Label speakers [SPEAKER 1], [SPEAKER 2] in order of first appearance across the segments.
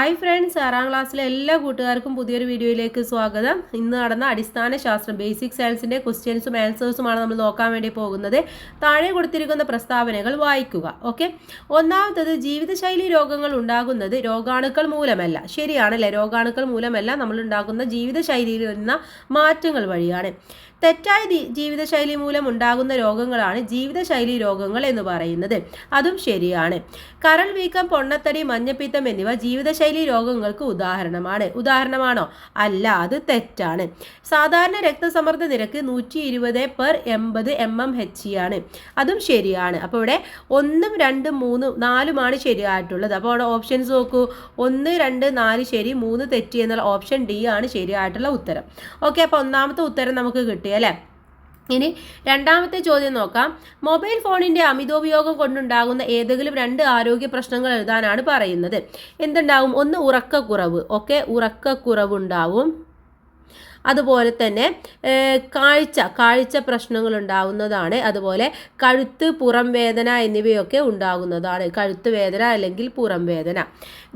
[SPEAKER 1] Hi friends, 6ാം ക്ലാസ്സിലെ എല്ലാ കൂട്ടുകാർക്കും പുതിയൊരു വീഡിയോയിലേക്ക് സ്വാഗതം. ഇന്ന് നടന്ന അടിസ്ഥാന ശാസ്ത്രം ബേസിക് സയൻസിൻ്റെ ക്വസ്റ്റ്യൻസും ആൻസേഴ്സുമാണ് നമ്മൾ നോക്കാൻ വേണ്ടി പോകുന്നത്. താഴെ കൊടുത്തിരിക്കുന്ന പ്രസ്താവനകൾ വായിക്കുക. ഓക്കെ, ഒന്നാമത്തത്, ജീവിതശൈലി രോഗങ്ങൾ ഉണ്ടാകുന്നത് രോഗാണുക്കൾ മൂലമല്ല. ശരിയാണല്ലേ, രോഗാണുക്കൾ മൂലമല്ല, നമ്മൾ ഉണ്ടാക്കുന്ന ജീവിതശൈലിയിൽ വരുന്ന മാറ്റങ്ങൾ വഴിയാണ്. തെറ്റായ ജീവിതശൈലി മൂലം ഉണ്ടാകുന്ന രോഗങ്ങളാണ് ജീവിതശൈലി രോഗങ്ങൾ എന്ന് പറയുന്നത്. അതും ശരിയാണ്. കരൾ വീക്കം, പൊണ്ണത്തടി, മഞ്ഞപ്പിത്തം എന്നിവ ജീവിതശൈലി രോഗങ്ങൾക്ക് ഉദാഹരണമാണോ? അല്ല, അത് തെറ്റാണ്. സാധാരണ രക്തസമ്മർദ്ദ നിരക്ക് 120/80 mmHg ആണ്. അതും ശരിയാണ്. അപ്പോൾ ഇവിടെ 1, 2, 3, 4 ശരിയായിട്ടുള്ളത്. അപ്പോൾ അവിടെ ഓപ്ഷൻസ് നോക്കൂ. 1, 2, 4 ശരി, 3 തെറ്റി എന്നുള്ള ഓപ്ഷൻ ഡി ആണ് ശരിയായിട്ടുള്ള ഉത്തരം. ഓക്കെ, അപ്പോൾ ഒന്നാമത്തെ ഉത്തരം നമുക്ക് കിട്ടി അല്ലേ. ഇനി രണ്ടാമത്തെ ചോദ്യം നോക്കാം. മൊബൈൽ ഫോണിന്റെ അമിതോപയോഗം കൊണ്ടുണ്ടാകുന്ന ഏതെങ്കിലും 2 ആരോഗ്യ പ്രശ്നങ്ങൾ എഴുതാനാണ് പറയുന്നത്. എന്തുണ്ടാവും? ഒന്ന്, ഉറക്കക്കുറവ്. ഓക്കെ, ഉറക്കക്കുറവുണ്ടാവും. അതുപോലെ തന്നെ കാഴ്ച പ്രശ്നങ്ങൾ ഉണ്ടാകുന്നതാണ്. അതുപോലെ കഴുത്ത്, പുറം വേദന എന്നിവയൊക്കെ ഉണ്ടാകുന്നതാണ്. കഴുത്ത് വേദന അല്ലെങ്കിൽ പുറം വേദന.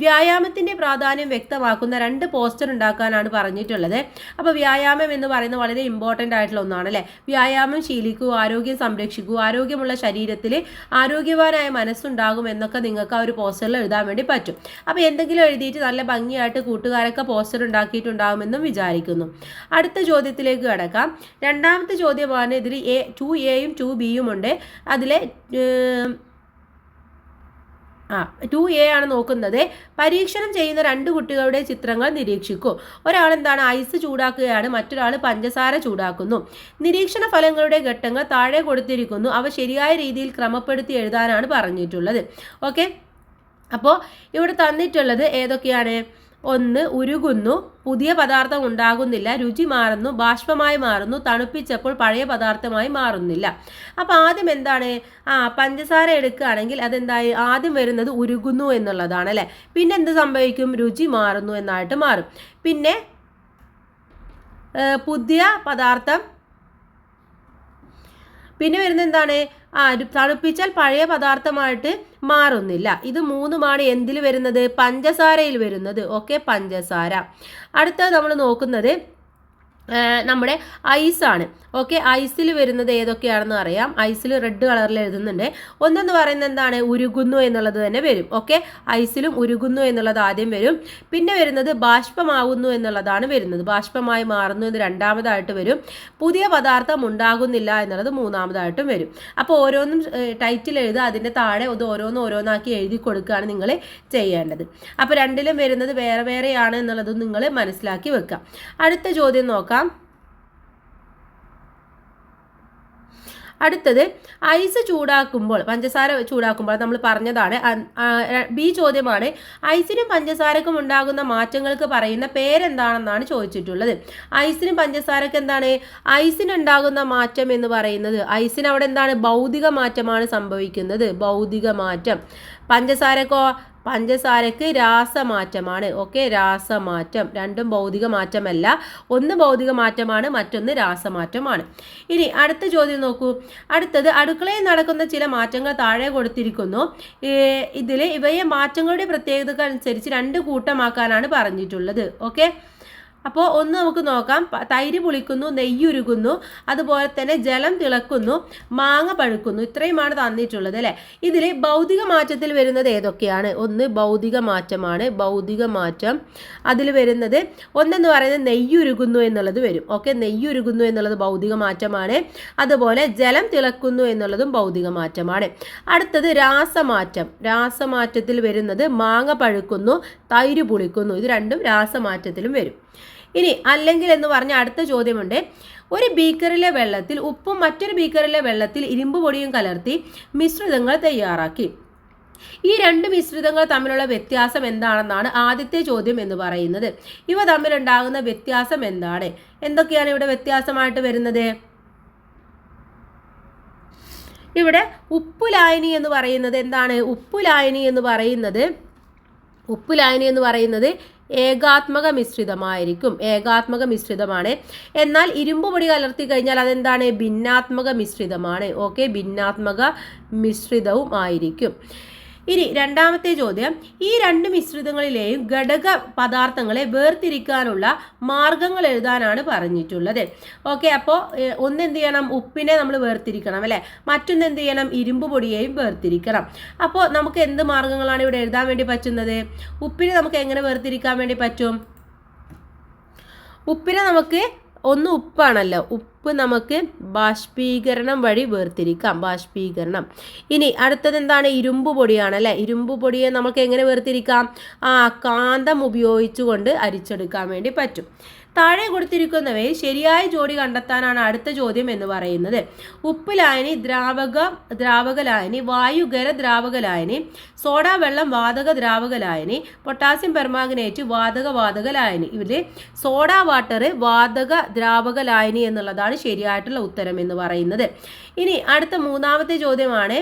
[SPEAKER 1] വ്യായാമത്തിൻ്റെ പ്രാധാന്യം വ്യക്തമാക്കുന്ന 2 പോസ്റ്റർ ഉണ്ടാക്കാനാണ് പറഞ്ഞിട്ടുള്ളത്. അപ്പോൾ വ്യായാമം എന്ന് പറയുന്നത് വളരെ ഇമ്പോർട്ടൻ്റ് ആയിട്ടുള്ള ഒന്നാണ് അല്ലേ. വ്യായാമം ശീലിക്കൂ, ആരോഗ്യം സംരക്ഷിക്കൂ, ആരോഗ്യമുള്ള ശരീരത്തിൽ ആരോഗ്യവാനായ മനസ്സുണ്ടാകും എന്നൊക്കെ നിങ്ങൾക്ക് ആ ഒരു പോസ്റ്ററിൽ എഴുതാൻ വേണ്ടി പറ്റും. അപ്പോൾ എന്തെങ്കിലും എഴുതിയിട്ട് നല്ല ഭംഗിയായിട്ട് കൂട്ടുകാരൊക്കെ പോസ്റ്റർ ഉണ്ടാക്കിയിട്ടുണ്ടാകുമെന്നും വിചാരിക്കുന്നു. അടുത്ത ചോദ്യത്തിലേക്ക് കടക്കാം. രണ്ടാമത്തെ ചോദ്യമാണ്. ഇതിൽ 2Aയും 2Bയും ഉണ്ട്. അതിലെ 2A ആണ് നോക്കുന്നത്. പരീക്ഷണം ചെയ്യുന്ന 2 കുട്ടികളുടെ ചിത്രങ്ങൾ നിരീക്ഷിക്കൂ. ഒരാൾ എന്താണ് ഐസ് ചൂടാക്കുകയാണ്, മറ്റൊരാൾ പഞ്ചസാര ചൂടാക്കുന്നു. നിരീക്ഷണ ഫലങ്ങളുടെ ഘട്ടങ്ങൾ താഴെ കൊടുത്തിരിക്കുന്നു. അവ ശരിയായ രീതിയിൽ ക്രമപ്പെടുത്തി എഴുതാനാണ് പറഞ്ഞിട്ടുള്ളത്. ഓക്കെ, അപ്പോൾ ഇവിടെ തന്നിട്ടുള്ളത് ഏതൊക്കെയാണ്? 1, ഉരുകുന്നു, പുതിയ പദാർത്ഥം ഉണ്ടാകുന്നില്ല, രുചി മാറുന്നു, ബാഷ്പമായി മാറുന്നു, തണുപ്പിച്ചപ്പോൾ പഴയ പദാർത്ഥമായി മാറുന്നില്ല. അപ്പോൾ ആദ്യം എന്താണ്? പഞ്ചസാര എടുക്കുകയാണെങ്കിൽ അതെന്തായി? ആദ്യം വരുന്നത് ഉരുകുന്നു എന്നുള്ളതാണ് അല്ലേ. പിന്നെ എന്ത് സംഭവിക്കും? രുചി മാറുന്നു എന്നായിട്ട് മാറും. പിന്നെ പുതിയ പദാർത്ഥം, പിന്നെ വരുന്നത് എന്താണ്? തണുപ്പിച്ചാൽ പഴയ പദാർത്ഥമായിട്ട് മാറുന്നില്ല. ഇത് 3 എന്തിൽ വരുന്നത്? പഞ്ചസാരയിൽ വരുന്നത്. ഓക്കെ, പഞ്ചസാര. അടുത്തത് നമ്മൾ നോക്കുന്നത് നമ്മുടെ ഐസാണ്. ഓക്കെ, ഐസിൽ വരുന്നത് ഏതൊക്കെയാണെന്ന് അറിയാം. ഐസിൽ റെഡ് കളറിൽ എഴുതുന്നുണ്ട്. ഒന്നെന്ന് പറയുന്നത് എന്താണ്? ഉരുകുന്നു എന്നുള്ളത് തന്നെ വരും. ഓക്കെ, ഐസിലും ഉരുകുന്നു എന്നുള്ളത് ആദ്യം വരും. പിന്നെ വരുന്നത് ബാഷ്പമാകുന്നു എന്നുള്ളതാണ് വരുന്നത്. ബാഷ്പമായി മാറുന്നു എന്ന് രണ്ടാമതായിട്ട് വരും. പുതിയ പദാർത്ഥം ഉണ്ടാകുന്നില്ല എന്നുള്ളത് മൂന്നാമതായിട്ടും വരും. അപ്പോൾ ഓരോന്നും ടൈറ്റിൽ എഴുതുക, അതിൻ്റെ താഴെ അത് ഓരോന്നാക്കി എഴുതി കൊടുക്കുകയാണ് നിങ്ങൾ ചെയ്യേണ്ടത്. അപ്പോൾ രണ്ടിലും വരുന്നത് വേറെ വേറെയാണ് എന്നുള്ളത് നിങ്ങൾ മനസ്സിലാക്കി വെക്കുക. അടുത്ത ചോദ്യം നോക്കാം. അടുത്തത്, ഐസ് ചൂടാക്കുമ്പോൾ, പഞ്ചസാര ചൂടാക്കുമ്പോൾ നമ്മൾ പറഞ്ഞതാണ്. ബി ചോദ്യമാണ്. ഐസിനും പഞ്ചസാരക്കും ഉണ്ടാകുന്ന മാറ്റങ്ങൾക്ക് പറയുന്ന പേരെന്താണെന്നാണ് ചോദിച്ചിട്ടുള്ളത്. ഐസിനും പഞ്ചസാരക്കും എന്താണ്? ഐസിനുണ്ടാകുന്ന മാറ്റം എന്ന് പറയുന്നത്, ഐസിന് അവിടെ എന്താണ്? ഭൗതിക മാറ്റമാണ് സംഭവിക്കുന്നത്, ഭൗതിക മാറ്റം. പഞ്ചസാരക്ക് രാസമാറ്റമാണ്. ഓക്കെ, രാസമാറ്റം. രണ്ടും ഭൗതിക മാറ്റമല്ല. ഒന്ന് ഭൗതിക മാറ്റമാണ്, മറ്റൊന്ന് രാസമാറ്റമാണ്. ഇനി അടുത്ത ചോദ്യം നോക്കൂ. അടുത്തത്, അടുക്കളയിൽ നടക്കുന്ന ചില മാറ്റങ്ങൾ താഴെ കൊടുത്തിരിക്കുന്നു. ഇവയെ മാറ്റങ്ങളുടെ പ്രത്യേകതകൾ അനുസരിച്ച് 2 കൂട്ടമാക്കാനാണ് പറഞ്ഞിട്ടുള്ളത്. ഓക്കെ, അപ്പോൾ ഒന്ന് നമുക്ക് നോക്കാം. തൈര് പുളിക്കുന്നു, നെയ്യുരുകുന്നു, അതുപോലെ തന്നെ ജലം തിളക്കുന്നു, മാങ്ങ പഴുക്കുന്നു. ഇത്രയുമാണ് തന്നിട്ടുള്ളത് അല്ലേ. ഇതിൽ ഭൗതിക മാറ്റത്തിൽ വരുന്നത് ഏതൊക്കെയാണ്? ഒന്ന് ഭൗതിക മാറ്റമാണ്, ഭൗതിക മാറ്റം. അതിൽ വരുന്നത് ഒന്നെന്ന് പറയുന്നത് നെയ്യുരുകുന്നു എന്നുള്ളത് വരും. ഓക്കെ, നെയ്യുരുകുന്നു എന്നുള്ളത് ഭൗതിക മാറ്റമാണ്. അതുപോലെ ജലം തിളക്കുന്നു എന്നുള്ളതും ഭൗതിക മാറ്റമാണ്. അടുത്തത് രാസമാറ്റം. രാസമാറ്റത്തിൽ വരുന്നത് മാങ്ങ പഴുക്കുന്നു, തൈര് പുളിക്കുന്നു. ഇത് രണ്ടും രാസമാറ്റത്തിലും വരും. ഇനി അല്ലെങ്കിൽ എന്ന് പറഞ്ഞ അടുത്ത ചോദ്യമുണ്ട്. ഒരു ബീക്കറിലെ വെള്ളത്തിൽ ഉപ്പും മറ്റൊരു ബീക്കറിലെ വെള്ളത്തിൽ ഇരുമ്പ് പൊടിയും കലർത്തി മിശ്രിതങ്ങൾ തയ്യാറാക്കി. ഈ 2 മിശ്രിതങ്ങൾ തമ്മിലുള്ള വ്യത്യാസം എന്താണെന്നാണ് ആദ്യത്തെ ചോദ്യം എന്ന് പറയുന്നത്. ഇവ തമ്മിലുണ്ടാകുന്ന വ്യത്യാസം എന്താണ്? എന്തൊക്കെയാണ് ഇവിടെ വ്യത്യാസമായിട്ട് വരുന്നത്? ഇവിടെ ഉപ്പുലായനി എന്ന് പറയുന്നത് എന്താണ്? ഉപ്പുലായനി എന്ന് പറയുന്നത് ഏകാത്മക മിശ്രിതമായിരിക്കും. ഏകാത്മക മിശ്രിതമാണ്. എന്നാൽ ഇരുമ്പ് പൊടി കലർത്തി കഴിഞ്ഞാൽ അതെന്താണ്? ഭിന്നാത്മക മിശ്രിതമാണ്. ഓക്കെ, ഭിന്നാത്മക മിശ്രിതവും ആയിരിക്കും. ഇനി രണ്ടാമത്തെ ചോദ്യം, ഈ രണ്ട് മിശ്രിതങ്ങളിലെയും ഘടക പദാർത്ഥങ്ങളെ വേർതിരിക്കാനുള്ള മാർഗങ്ങൾ എഴുതാനാണ് പറഞ്ഞിട്ടുള്ളത്. ഓക്കെ, അപ്പോൾ ഒന്ന് എന്ത് ചെയ്യണം, ഉപ്പിനെ നമ്മൾ വേർതിരിക്കണം അല്ലേ, മറ്റൊന്ന് എന്ത് ചെയ്യണം, ഇരുമ്പ് പൊടിയെയും വേർതിരിക്കണം. അപ്പോൾ നമുക്ക് എന്ത് മാർഗങ്ങളാണ് ഇവിടെ എഴുതാൻ വേണ്ടി പറ്റുന്നത്? ഉപ്പിനെ നമുക്ക് എങ്ങനെ വേർതിരിക്കാൻ വേണ്ടി പറ്റും? ഉപ്പിനെ നമുക്ക് ഒന്ന് ഉപ്പാണല്ലോ, ഉപ്പ് നമുക്ക് ബാഷ്പീകരണം വഴി വേർതിരിക്കാം, ബാഷ്പീകരണം. ഇനി അടുത്തത് എന്താണ്? ഇരുമ്പ് പൊടിയാണ് അല്ലേ. ഇരുമ്പ് പൊടിയെ നമുക്ക് എങ്ങനെ വേർതിരിക്കാം? കാന്തം ഉപയോഗിച്ചുകൊണ്ട് അരിച്ചെടുക്കാൻ വേണ്ടി പറ്റും. താഴെ കൊടുത്തിരിക്കുന്നവയിൽ ശരിയായ ജോഡി കണ്ടെത്താനാണ് അടുത്ത ചോദ്യം എന്ന് പറയുന്നത്. ഉപ്പ് ലായനി ദ്രാവക ലായനി, വായുഖര ദ്രാവക ലായനി, സോഡാ വെള്ളം വാതക ദ്രാവക ലായനി, പൊട്ടാസ്യം പെർമാംഗനേറ്റ് വാതക ലായനി. ഇതിൽ സോഡാ വാട്ടർ വാതക ദ്രാവക ലായനി എന്നുള്ളതാണ് ശരിയായിട്ടുള്ള ഉത്തരം എന്ന് പറയുന്നത്. ഇനി അടുത്ത മൂന്നാമത്തെ ചോദ്യമാണ്.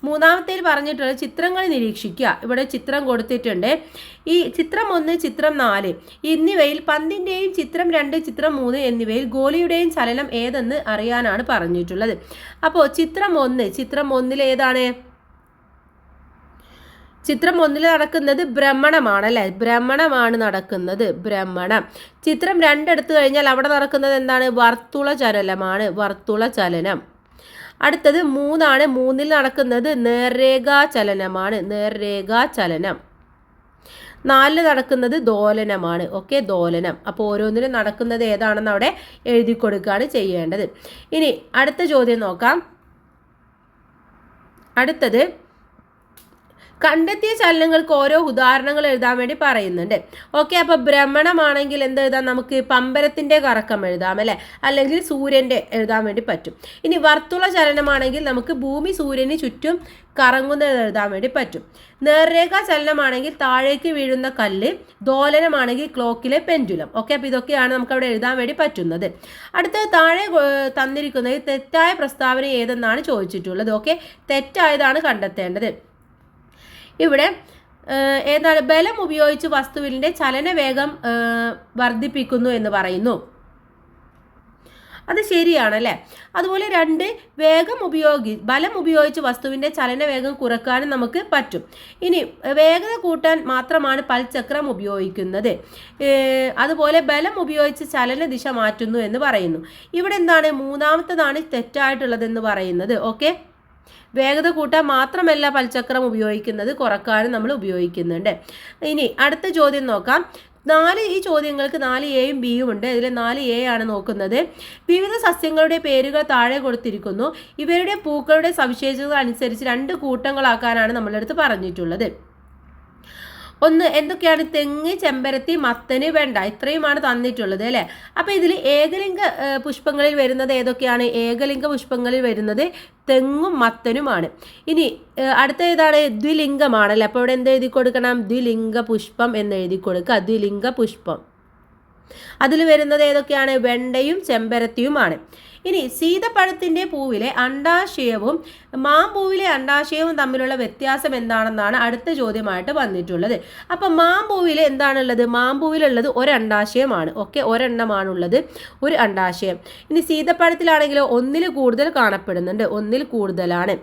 [SPEAKER 1] മൂന്നാമത്തേൽ പറഞ്ഞിട്ടുള്ള ചിത്രങ്ങൾ നിരീക്ഷിക്കുക. ഇവിടെ ചിത്രം കൊടുത്തിട്ടുണ്ട്. ഈ ചിത്രം 1, ചിത്രം 4 എന്നിവയിൽ പന്തിൻ്റെയും ചിത്രം 2, ചിത്രം 3 എന്നിവയിൽ ഗോളിയുടെയും ചലനം ഏതെന്ന് അറിയാനാണ് പറഞ്ഞിട്ടുള്ളത്. അപ്പോൾ ചിത്രം 1 ഏതാണ്? ചിത്രം 1 നടക്കുന്നത് ഭ്രമണമാണ് അല്ലേ, ഭ്രമണമാണ് നടക്കുന്നത്, ഭ്രമണം. ചിത്രം 2 എടുത്തു കഴിഞ്ഞാൽ അവിടെ നടക്കുന്നത് എന്താണ്? വർത്തുള ചലനമാണ്, വർത്തുള ചലനം. അടുത്തത് 3 3 നടക്കുന്നത് നേർരേഖാ ചലനമാണ്, നേർരേഖാ ചലനം. 4 നടക്കുന്നത് ദോലനമാണ്. ഓക്കെ, ദോലനം. അപ്പോൾ ഓരോന്നിനും നടക്കുന്നത് ഏതാണെന്ന് അവിടെ എഴുതി കൊടുക്കുകയാണ് ചെയ്യേണ്ടത്. ഇനി അടുത്ത ചോദ്യം നോക്കാം. അടുത്തത് കണ്ടെത്തിയ ചലനങ്ങൾക്ക് ഓരോ ഉദാഹരണങ്ങൾ എഴുതാൻ വേണ്ടി പറയുന്നുണ്ട്. ഓക്കെ, അപ്പോൾ ഭ്രമണമാണെങ്കിൽ എന്ത് എഴുതാം? നമുക്ക് പമ്പരത്തിൻ്റെ കറക്കം എഴുതാം അല്ലേ, അല്ലെങ്കിൽ സൂര്യൻ്റെ എഴുതാൻ വേണ്ടി പറ്റും. ഇനി വർത്തുള ചലനമാണെങ്കിൽ നമുക്ക് ഭൂമി സൂര്യന് ചുറ്റും കറങ്ങുന്നത് എഴുതാൻ വേണ്ടി പറ്റും. നേർരേഖാ ചലനമാണെങ്കിൽ താഴേക്ക് വീഴുന്ന കല്ല്, ദോലനമാണെങ്കിൽ ക്ലോക്കിലെ പെൻഡുലം. ഓക്കെ, അപ്പോൾ ഇതൊക്കെയാണ് നമുക്ക് അവിടെ എഴുതാൻ വേണ്ടി പറ്റുന്നത്. അടുത്തത് താഴെ തന്നിരിക്കുന്നത് തെറ്റായ പ്രസ്താവന ഏതെന്നാണ് ചോദിച്ചിട്ടുള്ളത്. ഓക്കെ, തെറ്റായതാണ് കണ്ടെത്തേണ്ടത്. ഇവിടെ ഏതാണ്? ബലം ഉപയോഗിച്ച് വസ്തുവിൻ്റെ ചലനവേഗം വർദ്ധിപ്പിക്കുന്നു എന്ന് പറയുന്നു. അത് ശരിയാണല്ലേ. അതുപോലെ 2 ബലം ഉപയോഗിച്ച് വസ്തുവിൻ്റെ ചലനവേഗം കുറക്കാനും നമുക്ക് പറ്റും. ഇനി വേഗത കൂട്ടാൻ മാത്രമാണ് പൽചക്രം ഉപയോഗിക്കുന്നത്. അതുപോലെ ബലം ഉപയോഗിച്ച് ചലന ദിശ മാറ്റുന്നു എന്ന് പറയുന്നു. ഇവിടെ എന്താണ്? മൂന്നാമത്തതാണ് തെറ്റായിട്ടുള്ളതെന്ന് പറയുന്നത്. ഓക്കെ, വേഗത കൂട്ടാൻ മാത്രമല്ല പൽചക്രം ഉപയോഗിക്കുന്നത്, കുറക്കാനും നമ്മൾ ഉപയോഗിക്കുന്നുണ്ട്. ഇനി അടുത്ത ചോദ്യം നോക്കാം. ഈ ചോദ്യങ്ങൾക്ക് 4Aയും Bയും ഉണ്ട്. ഇതിൽ 4A ആണ് നോക്കുന്നത്. വിവിധ സസ്യങ്ങളുടെ പേരുകൾ താഴെ കൊടുത്തിരിക്കുന്നു. ഇവരുടെ പൂക്കളുടെ സവിശേഷതകൾ അനുസരിച്ച് 2 കൂട്ടങ്ങളാക്കാനാണ് നമ്മളടുത്ത് പറഞ്ഞിട്ടുള്ളത്. ഒന്ന് എന്തൊക്കെയാണ്? തെങ്ങ്, ചെമ്പരത്തി, മത്തന്, വെണ്ട, ഇത്രയുമാണ് തന്നിട്ടുള്ളത് അല്ലേ. അപ്പോൾ ഇതിൽ ഏകലിംഗ പുഷ്പങ്ങളിൽ വരുന്നത് ഏതൊക്കെയാണ്? ഏകലിംഗ പുഷ്പങ്ങളിൽ വരുന്നത് തെങ്ങും മത്തനുമാണ്. ഇനി അടുത്ത ഏതാണ്? ദ്വിലിംഗമാണല്ലേ. അപ്പോൾ ഇവിടെ എന്ത് എഴുതി കൊടുക്കണം? ദ്വിലിംഗ പുഷ്പം എന്ന് എഴുതി കൊടുക്കുക, ദ്വിലിംഗ പുഷ്പം. അതിൽ വരുന്നത് ഏതൊക്കെയാണ്? വെണ്ടയും ചെമ്പരത്തിയുമാണ്. ഇനി സീതപ്പഴത്തിൻ്റെ പൂവിലെ അണ്ടാശയവും മാമ്പൂവിലെ അണ്ടാശയവും തമ്മിലുള്ള വ്യത്യാസം എന്താണെന്നാണ് അടുത്ത ചോദ്യമായിട്ട് വന്നിട്ടുള്ളത്. അപ്പം മാമ്പൂവിൽ എന്താണുള്ളത്? മാമ്പൂവിലുള്ളത് ഒരു അണ്ടാശയമാണ്. ഓക്കെ, ഒരെണ്ണമാണുള്ളത്, ഒരു അണ്ടാശയം. ഇനി സീതപ്പഴത്തിലാണെങ്കിലോ 1 കൂടുതൽ കാണപ്പെടുന്നുണ്ട്, 1 കൂടുതലാണ്.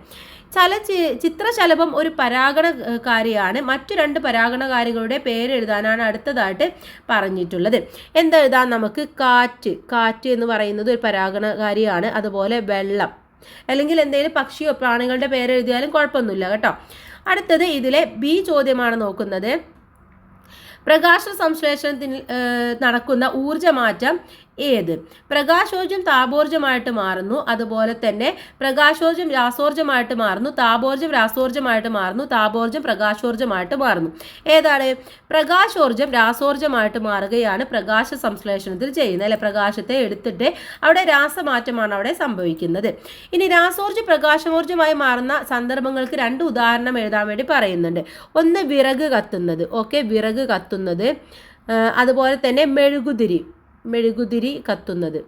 [SPEAKER 1] ചിത്രശലഭം ഒരു പരാഗണകാരിയാണ്. മറ്റു 2 പരാഗണകാരികളുടെ പേരെഴുതാനാണ് അടുത്തതായിട്ട് പറഞ്ഞിട്ടുള്ളത്. എന്തെഴുതാം നമുക്ക്? കാറ്റ് എന്ന് പറയുന്നത് ഒരു പരാഗണകാരിയാണ്. അതുപോലെ വെള്ളം, അല്ലെങ്കിൽ എന്തെങ്കിലും പക്ഷിയോ പ്രാണികളുടെ പേരെഴുതിയാലും കുഴപ്പമൊന്നുമില്ല കേട്ടോ. അടുത്തത് ഇതിലെ B ചോദ്യമാണ് നോക്കുന്നത്. പ്രകാശ സംശ്ലേഷണത്തിൽ നടക്കുന്ന ഊർജ്ജമാറ്റം ഏത്? പ്രകാശോർജ്ജം താപോർജ്ജമായിട്ട് മാറുന്നു, അതുപോലെ തന്നെ പ്രകാശോർജ്ജം രാസോർജ്ജമായിട്ട് മാറുന്നു, താപോർജ്ജം രാസോർജ്ജമായിട്ട് മാറുന്നു, താപോർജ്ജം പ്രകാശോർജ്ജമായിട്ട് മാറുന്നു. ഏതാണ്? പ്രകാശോർജ്ജം രാസോർജ്ജമായിട്ട് മാറുകയാണ് പ്രകാശ സംശ്ലേഷണത്തിൽ ചെയ്യുന്നത് അല്ലെ. പ്രകാശത്തെ എടുത്തിട്ട് അവിടെ രാസമാറ്റമാണ് അവിടെ സംഭവിക്കുന്നത്. ഇനി രാസോർജ്ജം പ്രകാശോർജ്ജമായി മാറുന്ന സന്ദർഭങ്ങൾക്ക് 2 ഉദാഹരണം എഴുതാൻ വേണ്ടി പറയുന്നുണ്ട്. ഒന്ന് വിറക് കത്തുന്നത്. ഓക്കെ, വിറക് കത്തുന്നത്. അതുപോലെ തന്നെ മെഴുകുതിരി കത്തുന്നത്,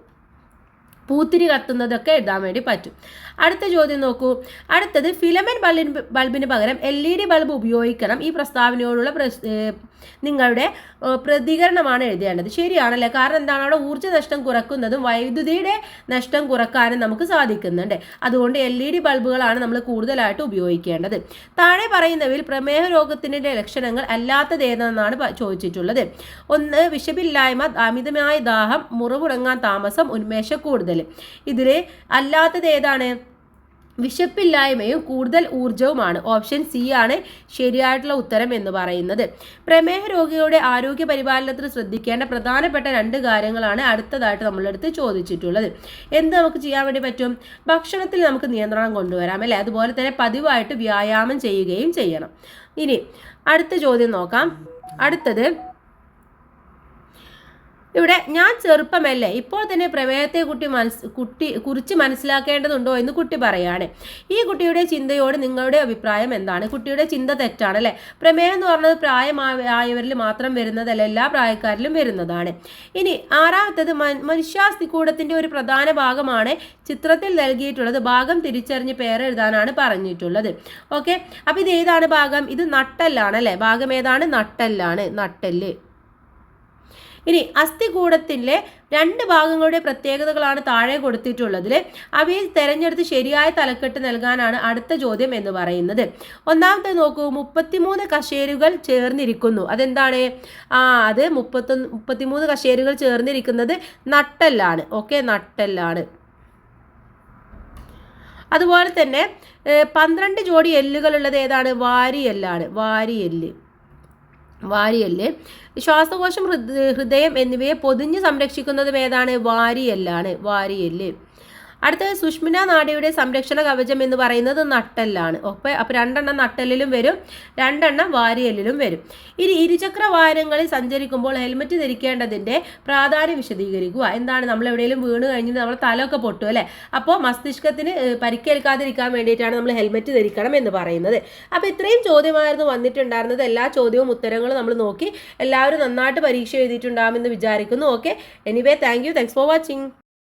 [SPEAKER 1] പൂത്തിരി കത്തുന്നതൊക്കെ എഴുതാൻ വേണ്ടി പറ്റും. അടുത്ത ചോദ്യം നോക്കൂ. അടുത്തത് ഫിലമെന്റ് ബൾബിന് പകരം LED ബൾബ് ഉപയോഗിക്കണം. ഈ പ്രസ്താവനയോടുള്ള നിങ്ങളുടെ പ്രതികരണമാണ് എഴുതേണ്ടത്. ശരിയാണല്ലേ? കാരണം എന്താണ്, അവിടെ ഊർജ്ജ നഷ്ടം കുറക്കുന്നതും വൈദ്യുതിയുടെ നഷ്ടം കുറക്കാനും നമുക്ക് സാധിക്കുന്നുണ്ട്. അതുകൊണ്ട് LED ബൾബുകളാണ് നമ്മൾ കൂടുതലായിട്ട് ഉപയോഗിക്കേണ്ടത്. താഴെ പറയുന്നവയിൽ പ്രമേഹ രോഗത്തിൻ്റെ ലക്ഷണങ്ങൾ അല്ലാത്തത് ഏതെന്നാണ് ചോദിച്ചിട്ടുള്ളത്. 1. വിശപ്പില്ലായ്മ, അമിതമായ ദാഹം, മുറിവുണങ്ങാൻ താമസം, ഉന്മേഷക്കൂടുതൽ. ഇതിൽ അല്ലാത്തത് ഏതാണ്? വിശപ്പില്ലായ്മയും കൂടുതൽ ഊർജവുമാണ്. ഓപ്ഷൻ സി ആണ് ശരിയായിട്ടുള്ള ഉത്തരം എന്ന് പറയുന്നത്. പ്രമേഹ രോഗികളുടെ ആരോഗ്യ പരിപാലനത്തിൽ ശ്രദ്ധിക്കേണ്ട പ്രധാനപ്പെട്ട 2 കാര്യങ്ങളാണ് അടുത്തതായിട്ട് നമ്മളെടുത്ത് ചോദിച്ചിട്ടുള്ളത്. എന്ത് നമുക്ക് ചെയ്യാൻ വേണ്ടി പറ്റും? ഭക്ഷണത്തിൽ നമുക്ക് നിയന്ത്രണം കൊണ്ടുവരാം അല്ലേ? അതുപോലെ തന്നെ പതിവായിട്ട് വ്യായാമം ചെയ്യുകയും ചെയ്യണം. ഇനി അടുത്ത ചോദ്യം നോക്കാം. അടുത്തത് ഇവിടെ ഞാൻ ചെറുപ്പമല്ലേ, ഇപ്പോൾ തന്നെ പ്രമേഹത്തെ കുറിച്ച് മനസ്സിലാക്കേണ്ടതുണ്ടോ എന്ന് കുട്ടി പറയാണ്. ഈ കുട്ടിയുടെ ചിന്തയോട് നിങ്ങളുടെ അഭിപ്രായം എന്താണ്? കുട്ടിയുടെ ചിന്ത തെറ്റാണ് അല്ലേ? പ്രമേഹം എന്ന് പറഞ്ഞത് പ്രായമായവരിൽ മാത്രം വരുന്നതല്ല, എല്ലാ പ്രായക്കാരിലും വരുന്നതാണ്. ഇനി 6ാമത്തേത് മനുഷ്യാസ്ഥികൂടത്തിന്റെ ഒരു പ്രധാന ഭാഗമാണ് ചിത്രത്തിൽ നൽകിയിട്ടുള്ളത്. ഭാഗം തിരിച്ചറിഞ്ഞ് പേരെഴുതാനാണ് പറഞ്ഞിട്ടുള്ളത്. ഓക്കെ, അപ്പൊ ഇത് ഏതാണ് ഭാഗം? ഇത് നട്ടെല്ലാണ് അല്ലേ? ഭാഗം ഏതാണ്? നട്ടെല്ലാണ്, നട്ടെല്ല്. ഇനി അസ്ഥികൂടത്തിലെ 2 ഭാഗങ്ങളുടെ പ്രത്യേകതകളാണ് താഴെ കൊടുത്തിട്ടുള്ളതിൽ. അവയിൽ തെരഞ്ഞെടുത്ത് ശരിയായ തലക്കെട്ട് നൽകാനാണ് അടുത്ത ചോദ്യം എന്ന് പറയുന്നത്. 1ാമത്തെ നോക്കൂ, 33 കശേരുകൾ ചേർന്നിരിക്കുന്നു. അതെന്താണ്? അത് 33 കശേരുകൾ ചേർന്നിരിക്കുന്നത് നട്ടെല്ലാണ്. ഓക്കെ, നട്ടെല്ലാണ്. അതുപോലെ തന്നെ 12 ജോഡി എല്ലുകൾ ഉള്ളത് ഏതാണ്? വാരിയെല്ലാണ്, വാരിയെല്ല്. ശ്വാസകോശം, ഹൃദയം എന്നിവയെ പൊതിഞ്ഞ് സംരക്ഷിക്കുന്നതും ഏതാണ്? വാരിയെല്ലാണ്, വാരിയെല്ല്. അടുത്തത് സുഷ്മിന നാഡിയുടെ സംരക്ഷണ കവചം എന്ന് പറയുന്നത് നട്ടെല്ലാണ്. അപ്പോൾ 2 നട്ടെല്ലിലും വരും, 2 വാരിയെല്ലിലും വരും. ഇനി ഇരുചക്ര വാഹനങ്ങളിൽ സഞ്ചരിക്കുമ്പോൾ ഹെൽമെറ്റ് ധരിക്കേണ്ടതിൻ്റെ പ്രാധാന്യം വിശദീകരിക്കുക. എന്താണ്? നമ്മൾ എവിടെയെങ്കിലും വീണ് കഴിഞ്ഞിട്ട് നമ്മൾ തലയൊക്കെ പൊട്ടും അല്ലേ? അപ്പോൾ മസ്തിഷ്കത്തിന് പരിക്കേൽക്കാതിരിക്കാൻ വേണ്ടിയിട്ടാണ് നമ്മൾ ഹെൽമെറ്റ് ധരിക്കണം എന്ന് പറയുന്നത്. അപ്പോൾ ഇത്രയും ചോദ്യമായിരുന്നു വന്നിട്ടുണ്ടായിരുന്നത്. എല്ലാ ചോദ്യവും ഉത്തരങ്ങളും നമ്മൾ നോക്കി എല്ലാവരും നന്നായിട്ട് പരീക്ഷ എഴുതിയിട്ടുണ്ടാകുമെന്ന് വിചാരിക്കുന്നു. Okay, anyway thanks for watching.